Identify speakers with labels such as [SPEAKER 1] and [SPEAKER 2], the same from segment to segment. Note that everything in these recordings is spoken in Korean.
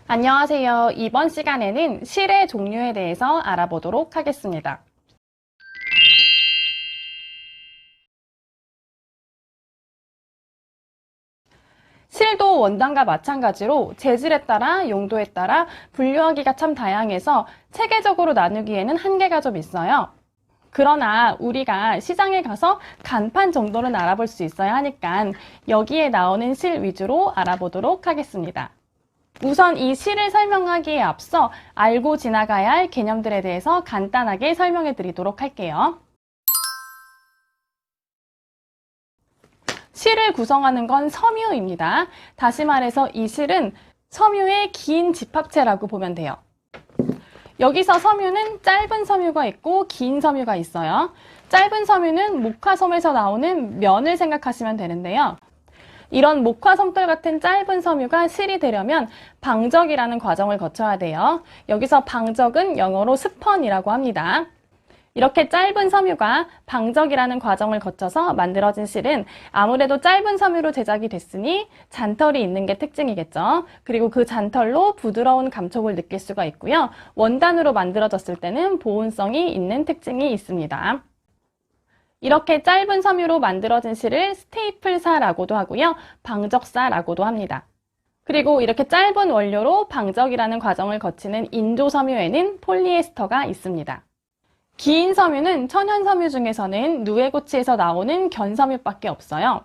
[SPEAKER 1] 안녕하세요. 이번 시간에는 실의 종류에 대해서 알아보도록 하겠습니다. 실도 원단과 마찬가지로 재질에 따라 용도에 따라 분류하기가 참 다양해서 체계적으로 나누기에는 한계가 좀 있어요. 그러나 우리가 시장에 가서 간판 정도는 알아볼 수 있어야 하니까 여기에 나오는 실 위주로 알아보도록 하겠습니다. 우선 이 실을 설명하기에 앞서 알고 지나가야 할 개념들에 대해서 간단하게 설명해 드리도록 할게요. 실을 구성하는 건 섬유입니다. 다시 말해서 이 실은 섬유의 긴 집합체라고 보면 돼요. 여기서 섬유는 짧은 섬유가 있고 긴 섬유가 있어요. 짧은 섬유는 목화솜에서 나오는 면을 생각하시면 되는데요. 이런 목화솜돌 같은 짧은 섬유가 실이 되려면 방적이라는 과정을 거쳐야 돼요. 여기서 방적은 영어로 스펀이라고 합니다. 이렇게 짧은 섬유가 방적이라는 과정을 거쳐서 만들어진 실은 아무래도 짧은 섬유로 제작이 됐으니 잔털이 있는 게 특징이겠죠. 그리고 그 잔털로 부드러운 감촉을 느낄 수가 있고요. 원단으로 만들어졌을 때는 보온성이 있는 특징이 있습니다. 이렇게 짧은 섬유로 만들어진 실을 스테이플사라고도 하고요. 방적사라고도 합니다. 그리고 이렇게 짧은 원료로 방적이라는 과정을 거치는 인조섬유에는 폴리에스터가 있습니다. 긴 섬유는 천연섬유 중에서는 누에고치에서 나오는 견섬유밖에 없어요.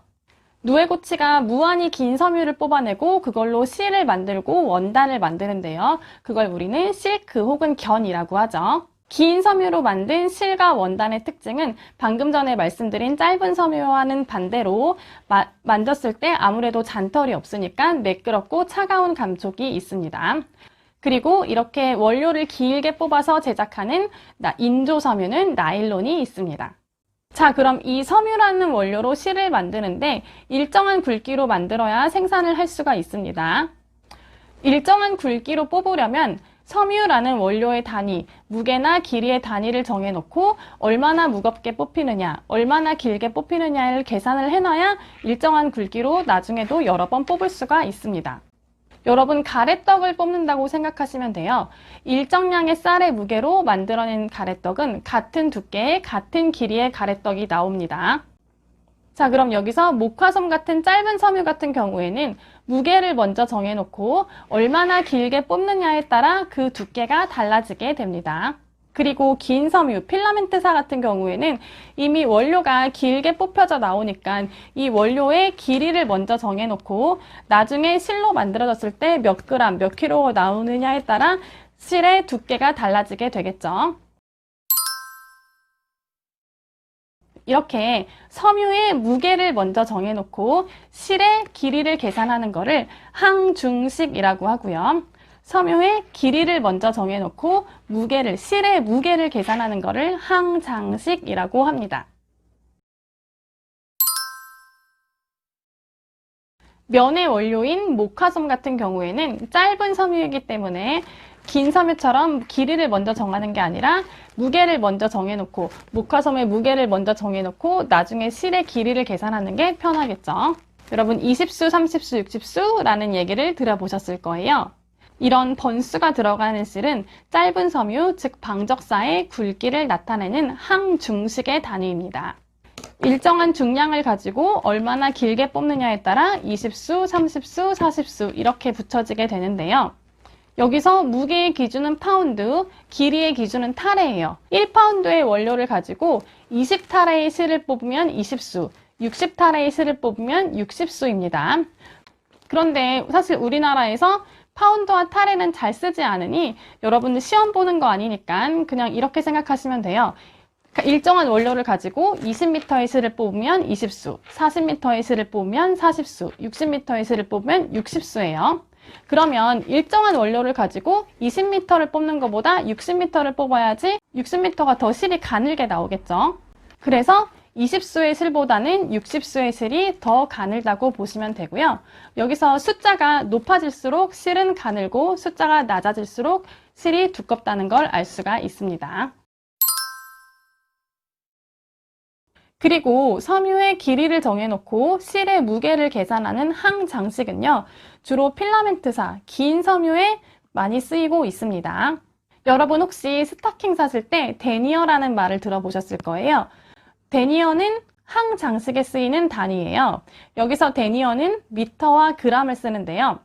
[SPEAKER 1] 누에고치가 무한히 긴 섬유를 뽑아내고 그걸로 실을 만들고 원단을 만드는데요. 그걸 우리는 실크 혹은 견이라고 하죠. 긴 섬유로 만든 실과 원단의 특징은 방금 전에 말씀드린 짧은 섬유와는 반대로 만졌을 때 아무래도 잔털이 없으니까 매끄럽고 차가운 감촉이 있습니다. 그리고 이렇게 원료를 길게 뽑아서 제작하는 인조 섬유는 나일론이 있습니다. 자, 그럼 이 섬유라는 원료로 실을 만드는데 일정한 굵기로 만들어야 생산을 할 수가 있습니다. 일정한 굵기로 뽑으려면 섬유라는 원료의 단위, 무게나 길이의 단위를 정해놓고 얼마나 무겁게 뽑히느냐, 얼마나 길게 뽑히느냐를 계산을 해놔야 일정한 굵기로 나중에도 여러 번 뽑을 수가 있습니다. 여러분, 가래떡을 뽑는다고 생각하시면 돼요. 일정량의 쌀의 무게로 만들어낸 가래떡은 같은 두께의 같은 길이의 가래떡이 나옵니다. 자, 그럼 여기서 목화솜 같은 짧은 섬유 같은 경우에는 무게를 먼저 정해놓고 얼마나 길게 뽑느냐에 따라 그 두께가 달라지게 됩니다. 그리고 긴 섬유, 필라멘트사 같은 경우에는 이미 원료가 길게 뽑혀져 나오니까 이 원료의 길이를 먼저 정해놓고 나중에 실로 만들어졌을 때 몇 그램, 몇 킬로 나오느냐에 따라 실의 두께가 달라지게 되겠죠. 이렇게 섬유의 무게를 먼저 정해놓고 실의 길이를 계산하는 거를 항중식이라고 하고요. 섬유의 길이를 먼저 정해놓고 실의 무게를 계산하는 거를 항장식이라고 합니다. 면의 원료인 목화솜 같은 경우에는 짧은 섬유이기 때문에 긴 섬유처럼 길이를 먼저 정하는 게 아니라 무게를 먼저 정해놓고 목화솜의 무게를 먼저 정해놓고 나중에 실의 길이를 계산하는 게 편하겠죠. 여러분 20수, 30수, 60수라는 얘기를 들어보셨을 거예요. 이런 번수가 들어가는 실은 짧은 섬유, 즉 방적사의 굵기를 나타내는 항중식의 단위입니다. 일정한 중량을 가지고 얼마나 길게 뽑느냐에 따라 20수, 30수, 40수 이렇게 붙여지게 되는데요. 여기서 무게의 기준은 파운드, 길이의 기준은 타래예요. 1파운드의 원료를 가지고 20타래의 실을 뽑으면 20수, 60타래의 실을 뽑으면 60수입니다. 그런데 사실 우리나라에서 파운드와 타래는 잘 쓰지 않으니 여러분들 시험 보는 거 아니니까 그냥 이렇게 생각하시면 돼요. 일정한 원료를 가지고 20m의 실을 뽑으면 20수, 40m의 실을 뽑으면 40수, 60m의 실을 뽑으면 60수예요. 그러면 일정한 원료를 가지고 20m를 뽑는 것보다 60m를 뽑아야지 60m가 더 실이 가늘게 나오겠죠. 그래서 20수의 실보다는 60수의 실이 더 가늘다고 보시면 되고요. 여기서 숫자가 높아질수록 실은 가늘고 숫자가 낮아질수록 실이 두껍다는 걸 알 수가 있습니다. 그리고 섬유의 길이를 정해놓고 실의 무게를 계산하는 항장식은요. 주로 필라멘트사, 긴 섬유의 많이 쓰이고 있습니다. 여러분 혹시 스타킹 사실 때 데니어라는 말을 들어보셨을 거예요. 데니어는 항장식에 쓰이는 단위예요. 여기서 데니어는 미터와 그램을 쓰는데요.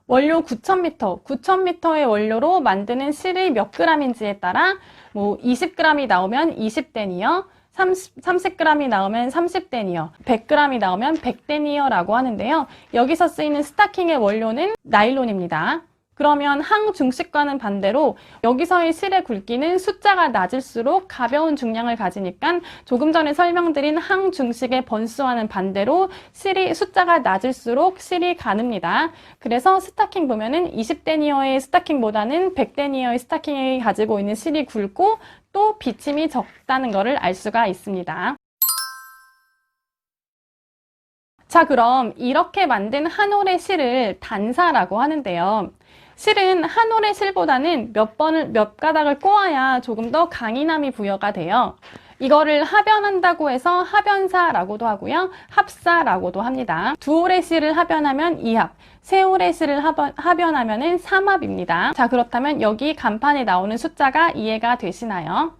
[SPEAKER 1] 원료 9,000m, 9,000m의 원료로 만드는 실이 몇 g인지에 따라 20g이 나오면 20데니어, 30g이 나오면 30데니어, 100g이 나오면 100데니어라고 하는데요. 여기서 쓰이는 스타킹의 원료는 나일론입니다. 그러면 항중식과는 반대로 여기서의 실의 굵기는 숫자가 낮을수록 가벼운 중량을 가지니까 조금 전에 설명드린 항중식의 번수와는 반대로 숫자가 낮을수록 실이 가늡니다. 그래서 스타킹 보면은 20데니어의 스타킹보다는 100데니어의 스타킹이 가지고 있는 실이 굵고 또 비침이 적다는 것을 알 수가 있습니다. 자, 그럼 이렇게 만든 한 올의 실을 단사라고 하는데요. 실은 한 올의 실보다는 몇 가닥을 꼬아야 조금 더 강인함이 부여가 돼요. 이거를 합연한다고 해서 합연사라고도 하고요. 합사라고도 합니다. 두 올의 실을 합연하면 2합, 세 올의 실을 합연하면 3합입니다. 자, 그렇다면 여기 간판에 나오는 숫자가 이해가 되시나요?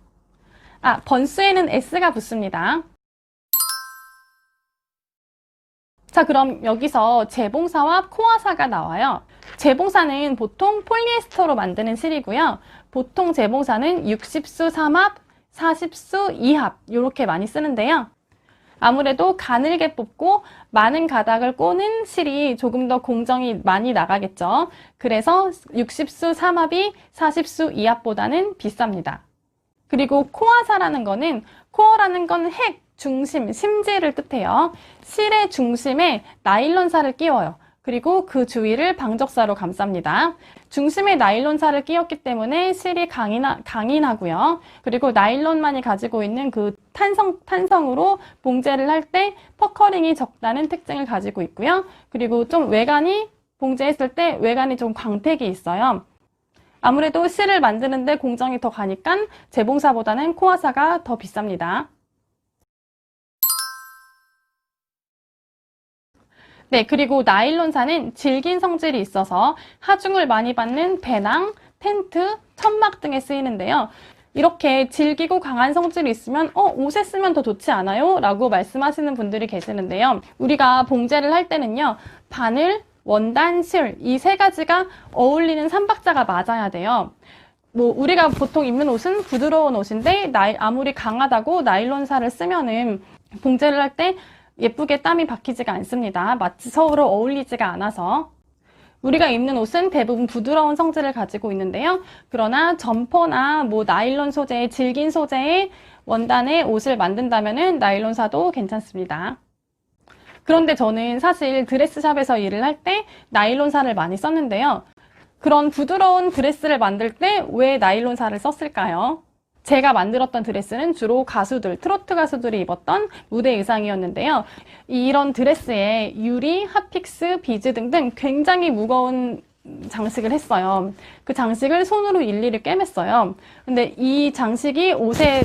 [SPEAKER 1] 번수에는 S가 붙습니다. 자, 그럼 여기서 재봉사와 코화사가 나와요. 재봉사는 보통 폴리에스터로 만드는 실이고요. 보통 재봉사는 60수 3합, 40수 2합 이렇게 많이 쓰는데요. 아무래도 가늘게 뽑고 많은 가닥을 꼬는 실이 조금 더 공정이 많이 나가겠죠. 그래서 60수 3합이 40수 2합보다는 비쌉니다. 그리고 코화사라는 거는 코어라는 건 핵, 중심, 심지를 뜻해요. 실의 중심에 나일론사를 끼워요. 그리고 그 주위를 방적사로 감쌉니다. 중심에 나일론사를 끼웠기 때문에 실이 강인하고요. 그리고 나일론만이 가지고 있는 그 탄성으로 봉제를 할 때 퍼커링이 적다는 특징을 가지고 있고요. 그리고 좀 봉제했을 때 외관이 좀 광택이 있어요. 아무래도 실을 만드는데 공정이 더 가니까 재봉사보다는 코화사가 더 비쌉니다. 네, 그리고 나일론사는 질긴 성질이 있어서 하중을 많이 받는 배낭, 텐트, 천막 등에 쓰이는데요. 이렇게 질기고 강한 성질이 있으면 옷에 쓰면 더 좋지 않아요? 라고 말씀하시는 분들이 계시는데요. 우리가 봉제를 할 때는요. 바늘, 원단, 실 이 세 가지가 어울리는 삼박자가 맞아야 돼요. 우리가 보통 입는 옷은 부드러운 옷인데 아무리 강하다고 나일론사를 쓰면은 봉제를 할 때 예쁘게 땀이 박히지가 않습니다. 마치 서로 어울리지가 않아서. 우리가 입는 옷은 대부분 부드러운 성질을 가지고 있는데요. 그러나 점퍼나 나일론 소재의 질긴 소재의 원단의 옷을 만든다면은 나일론사도 괜찮습니다. 그런데 저는 사실 드레스샵에서 일을 할 때 나일론사를 많이 썼는데요. 그런 부드러운 드레스를 만들 때 왜 나일론사를 썼을까요? 제가 만들었던 드레스는 주로 트로트 가수들이 입었던 무대 의상이었는데요. 이런 드레스에 유리, 핫픽스, 비즈 등등 굉장히 무거운 장식을 했어요. 그 장식을 손으로 일일이 꿰맸어요. 근데 이 장식이 옷에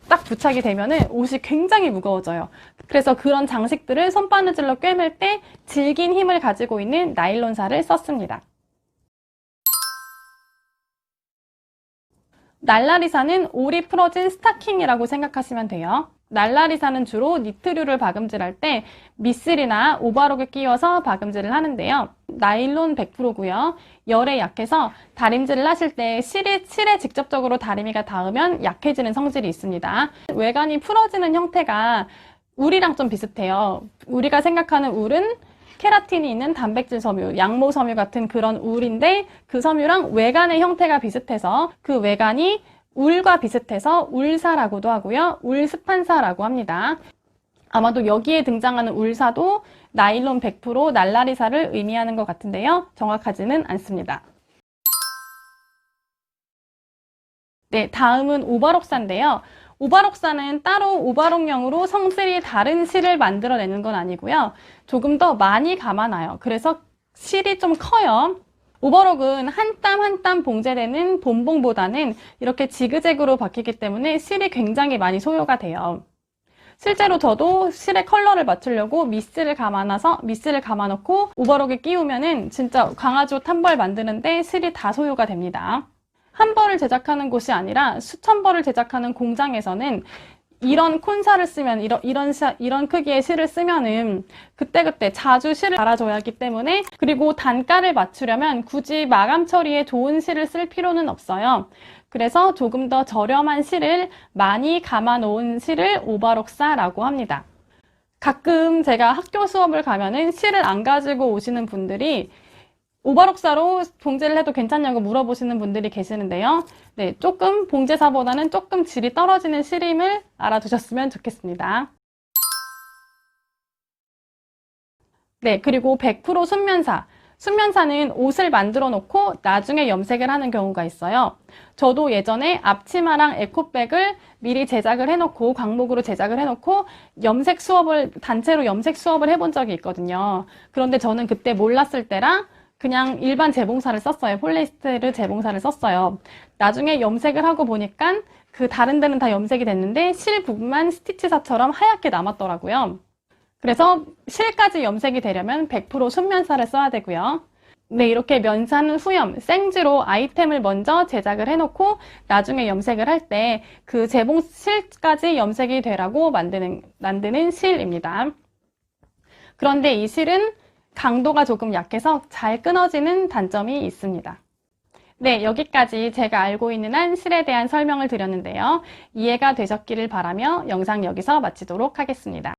[SPEAKER 1] 딱 부착이 되면은 옷이 굉장히 무거워져요. 그래서 그런 장식들을 손바느질로 꿰맬 때 질긴 힘을 가지고 있는 나일론사를 썼습니다. 날라리사는 올이 풀어진 스타킹이라고 생각하시면 돼요. 날라리사는 주로 니트류를 박음질할 때 미슬이나 오버록을 끼워서 박음질을 하는데요. 나일론 100%고요. 열에 약해서 다림질을 하실 때 실에 직접적으로 다리미가 닿으면 약해지는 성질이 있습니다. 외관이 풀어지는 형태가 울이랑 좀 비슷해요. 우리가 생각하는 울은 케라틴이 있는 단백질 섬유, 양모 섬유 같은 그런 울인데 그 섬유랑 외관의 형태가 비슷해서 그 외관이 울과 비슷해서 울사라고도 하고요. 울스판사라고 합니다. 아마도 여기에 등장하는 울사도 나일론 100% 날라리사를 의미하는 것 같은데요. 정확하지는 않습니다. 네, 다음은 오바록사인데요. 오바록사는 따로 오바록용으로 성질이 다른 실을 만들어내는 건 아니고요. 조금 더 많이 감아놔요. 그래서 실이 좀 커요. 오버록은 한 땀 한 땀 봉제되는 본봉보다는 이렇게 지그재그로 박히기 때문에 실이 굉장히 많이 소요가 돼요. 실제로 저도 실의 컬러를 맞추려고 미스를 감아놓고 오버록에 끼우면은 진짜 강아지 옷 한 벌 만드는데 실이 다 소요가 됩니다. 한 벌을 제작하는 곳이 아니라 수천 벌을 제작하는 공장에서는 이런 콘사를 쓰면 이런 크기의 실을 쓰면은 그때그때 자주 실을 갈아줘야 하기 때문에, 그리고 단가를 맞추려면 굳이 마감 처리에 좋은 실을 쓸 필요는 없어요. 그래서 조금 더 저렴한 실을 많이 감아 놓은 실을 오버록사라고 합니다. 가끔 제가 학교 수업을 가면은 실을 안 가지고 오시는 분들이 오버록사로 봉제를 해도 괜찮냐고 물어보시는 분들이 계시는데요. 네, 조금 봉제사보다는 조금 질이 떨어지는 실임을 알아두셨으면 좋겠습니다. 네, 그리고 100% 순면사. 순면사는 옷을 만들어 놓고 나중에 염색을 하는 경우가 있어요. 저도 예전에 앞치마랑 에코백을 미리 제작을 해놓고, 광목으로 제작을 해놓고 단체로 염색 수업을 해본 적이 있거든요. 그런데 저는 그때 몰랐을 때라 그냥 일반 재봉사를 썼어요. 폴리에스테르 재봉사를 썼어요. 나중에 염색을 하고 보니까 그 다른 데는 다 염색이 됐는데 실 부분만 스티치사처럼 하얗게 남았더라고요. 그래서 실까지 염색이 되려면 100% 순면사를 써야 되고요. 네, 이렇게 면사는 후염, 생지로 아이템을 먼저 제작을 해놓고 나중에 염색을 할 때 그 실까지 염색이 되라고 만드는 실입니다. 그런데 이 실은 강도가 조금 약해서 잘 끊어지는 단점이 있습니다. 네, 여기까지 제가 알고 있는 한 실에 대한 설명을 드렸는데요. 이해가 되셨기를 바라며 영상 여기서 마치도록 하겠습니다.